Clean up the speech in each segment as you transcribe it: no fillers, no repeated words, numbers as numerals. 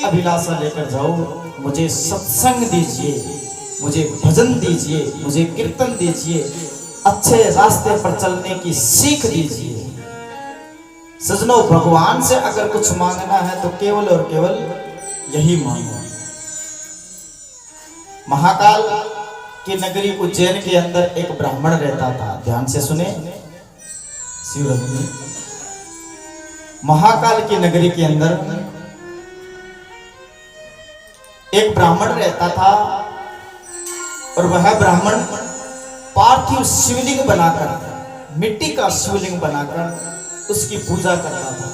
अभिलाषा लेकर जाओ, मुझे सत्संग दीजिए, मुझे भजन दीजिए, मुझे कीर्तन दीजिए, अच्छे रास्ते पर चलने की सीख दीजिए। सजनों, भगवान से अगर कुछ मांगना है तो केवल और केवल यही मांगो। महाकाल की नगरी उज्जैन के अंदर एक ब्राह्मण रहता था। ध्यान से सुने शिवरत्न। महाकाल की नगरी के अंदर एक ब्राह्मण रहता था और वह ब्राह्मण पार्थिव शिवलिंग बनाकर, मिट्टी का शिवलिंग बनाकर उसकी पूजा करता था।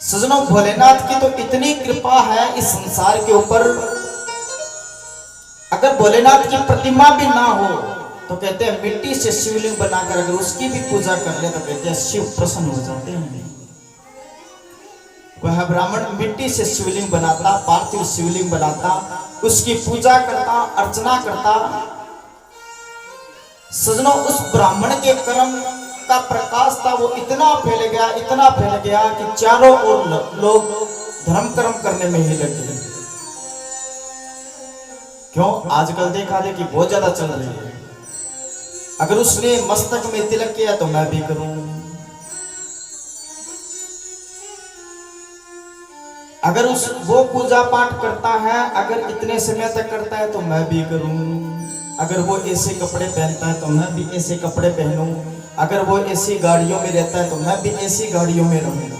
सजनों, भोलेनाथ की तो इतनी कृपा है इस संसार के ऊपर, अगर भोलेनाथ की प्रतिमा भी ना हो तो कहते हैं मिट्टी से शिवलिंग बनाकर अगर उसकी भी पूजा कर ले तो कहते हैं शिव प्रसन्न हो जाते हैं। वह ब्राह्मण मिट्टी से शिवलिंग बनाता, पार्थिव शिवलिंग बनाता, उसकी पूजा करता, अर्चना करता। सजनों, उस ब्राह्मण के कर्म का प्रकाश था वो इतना फैल गया, इतना फैल गया कि चारों ओर लोग धर्म कर्म करने में ही लग गए। क्यों? आजकल देखा देखी बहुत ज्यादा चल रही है। अगर उसने मस्तक में तिलक किया तो मैं भी करूं, अगर वो पूजा पाठ करता है, अगर इतने समय तक करता है तो मैं भी करूं, अगर वो ऐसे कपड़े पहनता है तो मैं भी ऐसे कपड़े पहनूं, अगर वो ऐसी गाड़ियों में रहता है तो मैं भी ऐसी गाड़ियों में रहूंगा।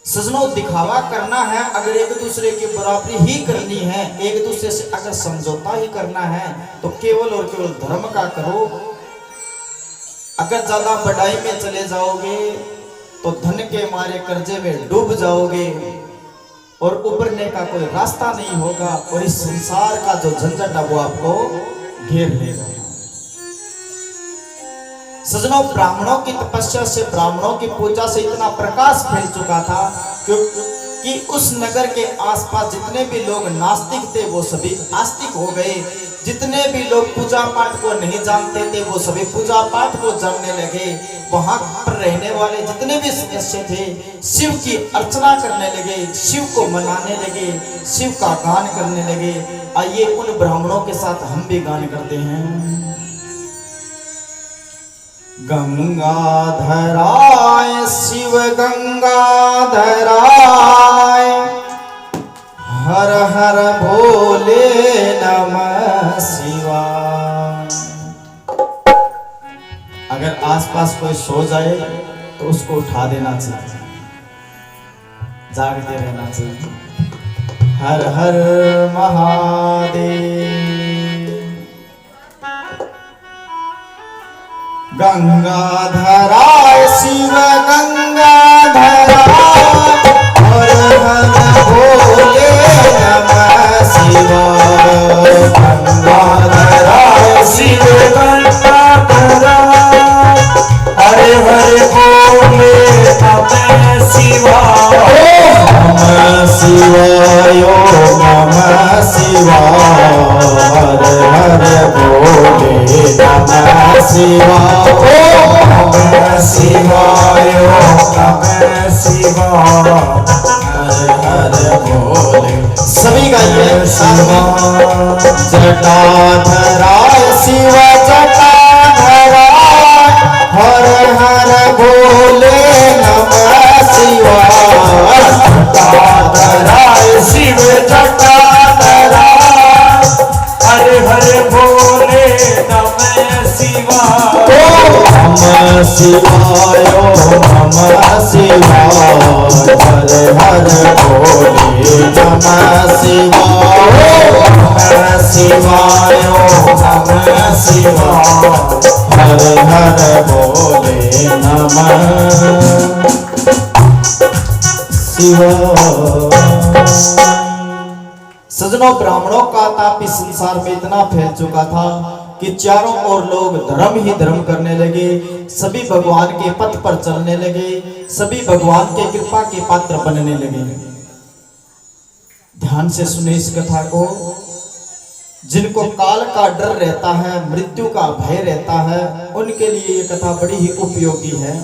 सजनों, दिखावा करना है, अगर एक दूसरे की बराबरी ही करनी है, एक दूसरे से अगर समझौता ही करना है तो केवल और केवल धर्म का करो। अगर ज्यादा बढ़ाई में चले जाओगे तो धन के मारे कर्जे में डूब जाओगे और उबरने का कोई रास्ता नहीं होगा और इस संसार का जो झंझट है वो आपको घेर लेगा। सजनों, ब्राह्मणों की तपस्या से, ब्राह्मणों की पूजा से इतना प्रकाश फैल चुका था कि उस नगर के आसपास जितने भी लोग नास्तिक थे वो सभी आस्तिक हो गए, जितने भी लोग पूजा पाठ को नहीं जानते थे वो सभी पूजा पाठ को जानने लगे। वहां पर रहने वाले जितने भी सदस्य थे शिव की अर्चना करने लगे, शिव को मनाने लगे, शिव का गान करने लगे। आइए उन ब्राह्मणों के साथ हम भी गान करते हैं। गंगाधराय शिव गंगाधराय, हर हर भोले नमः शिवाय। अगर आसपास कोई सो जाए तो उसको उठा देना चाहिए, जागते रहना चाहिए। हर हर महादेव। गंगाधराय शिव गंगाधराय, हर हर भोले नमः शिवाय। गंगाधराय शिव गंगाधराय, हर हर भोले नमः शिवाय। नमः शिवाय, नमः शिवाय, हर हर भोले नमः शिवाय। नमः शिवाय, नमः शिवाय, हर हर भोले। सभी गाइए। जटाधराय शिव जटाधराय, हर हर भोले नमः शिवाय। जटाधराय शिव जटाधराय, हर हर भोले नमः शिवाय। नमः शिवाय, नमः शिवाय, हर हर भोले नमः शिवाय। नमः शिवाय, नमः शिवाय, हर हर भोले नमः शिवाय। सजनों, ब्राह्मणों का ताप इस संसार में इतना फैल चुका था कि चारों ओर लोग धर्म ही धर्म करने लगे, सभी भगवान के पथ पर चलने लगे, सभी भगवान के कृपा के पात्र बनने लगे। ध्यान से सुने इस कथा को। जिनको काल का डर रहता है, मृत्यु का भय रहता है, उनके लिए ये कथा बड़ी ही उपयोगी है।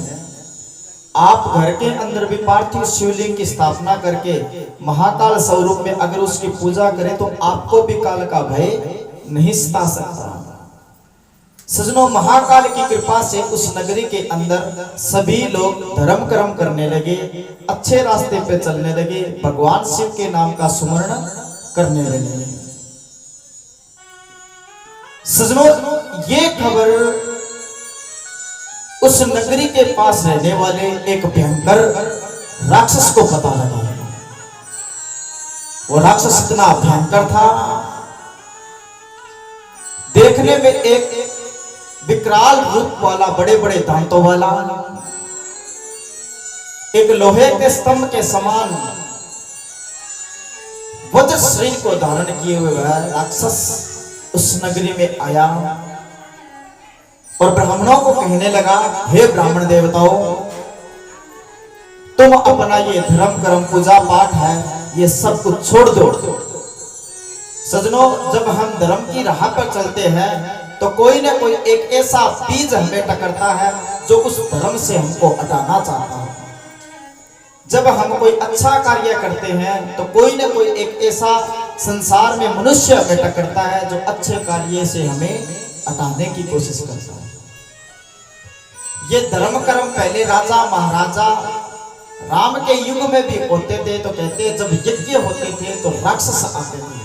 आप घर के अंदर भी पार्थिव शिवलिंग की स्थापना करके महाकाल स्वरूप में अगर उसकी पूजा करें तो आपको भी काल का भय नहीं सता सकता। सजनों, महाकाल की कृपा से उस नगरी के अंदर सभी लोग धर्म कर्म करने लगे, अच्छे रास्ते पे चलने लगे, भगवान शिव के नाम का सुमरण करने लगे। सजनों, ये खबर उस नगरी के पास रहने वाले एक भयंकर राक्षस को पता लगा। वो राक्षस इतना भयंकर था, देखने में एक विकराल रूप वाला, बड़े बड़े दांतों वाला, एक लोहे के स्तंभ के समान वज्र शरीर को धारण किए हुए वह राक्षस उस नगरी में आया और ब्राह्मणों को कहने लगा, हे ब्राह्मण देवताओं, तुम अपना ये धर्म कर्म पूजा पाठ है ये सब कुछ छोड़ दो। सजनों, जब हम धर्म की राह पर चलते हैं तो कोई ना कोई एक ऐसा बीज हमें टकरता है जो उस धर्म से हमको हटाना चाहता है। जब हम कोई अच्छा कार्य करते हैं तो कोई ना कोई एक ऐसा संसार में मनुष्य हमें टकरता है जो अच्छे कार्य से हमें हटाने की कोशिश करता है। ये धर्म कर्म पहले राजा महाराजा राम के युग में भी होते थे। तो कहते हैं जब यज्ञ होते थे तो राक्षस आते थे,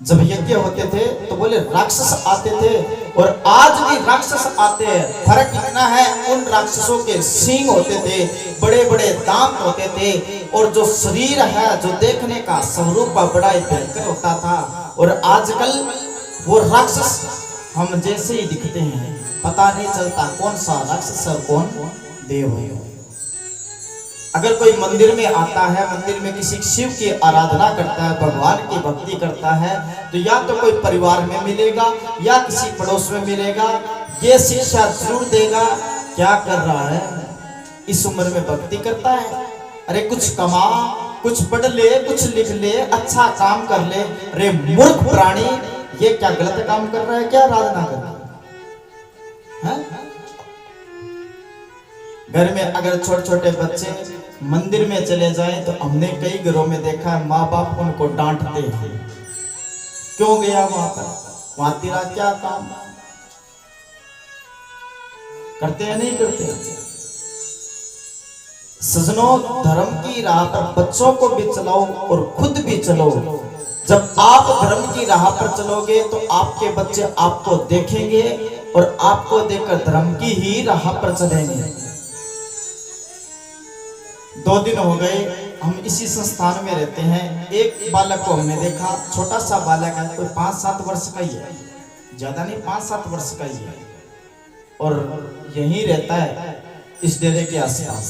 जब यज्ञ होते थे तो बोले राक्षस आते थे, और आज भी राक्षस आते हैं। फर्क इतना है, उन राक्षसों के सींग होते थे, बड़े बड़े दांत होते थे, और जो शरीर है जो देखने का स्वरूप बड़ा ही भयंकर होता था। और आजकल वो राक्षस हम जैसे ही दिखते हैं, पता नहीं चलता कौन सा राक्षस और कौन देव है। अगर कोई मंदिर में आता है, मंदिर में किसी शिव की आराधना करता है, भगवान की भक्ति करता है, तो या तो कोई परिवार में मिलेगा या किसी पड़ोस में मिलेगा, ये शिक्षा जरूर देगा क्या कर रहा है, इस उम्र में भक्ति करता है, अरे कुछ कमा, कुछ पढ़ ले, कुछ लिख ले, अच्छा काम कर ले। अरे मूर्ख प्राणी, ये क्या गलत काम कर रहा है, क्या आराधना कर रहा है? घर में अगर छोटे छोटे बच्चे मंदिर में चले जाएं तो हमने कई घरों में देखा है माँ बाप उनको डांटते हैं, क्यों गया वहां पर, वहां तेरा क्या काम, करते हैं नहीं करते? सजनों, धर्म की राह पर बच्चों को भी चलाओ और खुद भी चलो। जब आप धर्म की राह पर चलोगे तो आपके बच्चे आपको देखेंगे और आपको देखकर धर्म की ही राह पर चलेंगे। 2 दिन हो गए हम इसी संस्थान में रहते हैं। एक बालक को हमने देखा, छोटा सा बालक है, कोई 5-7 वर्ष का ही है, ज्यादा नहीं, 5-7 वर्ष का ही है, और यहीं रहता है इस डेरे के आसपास।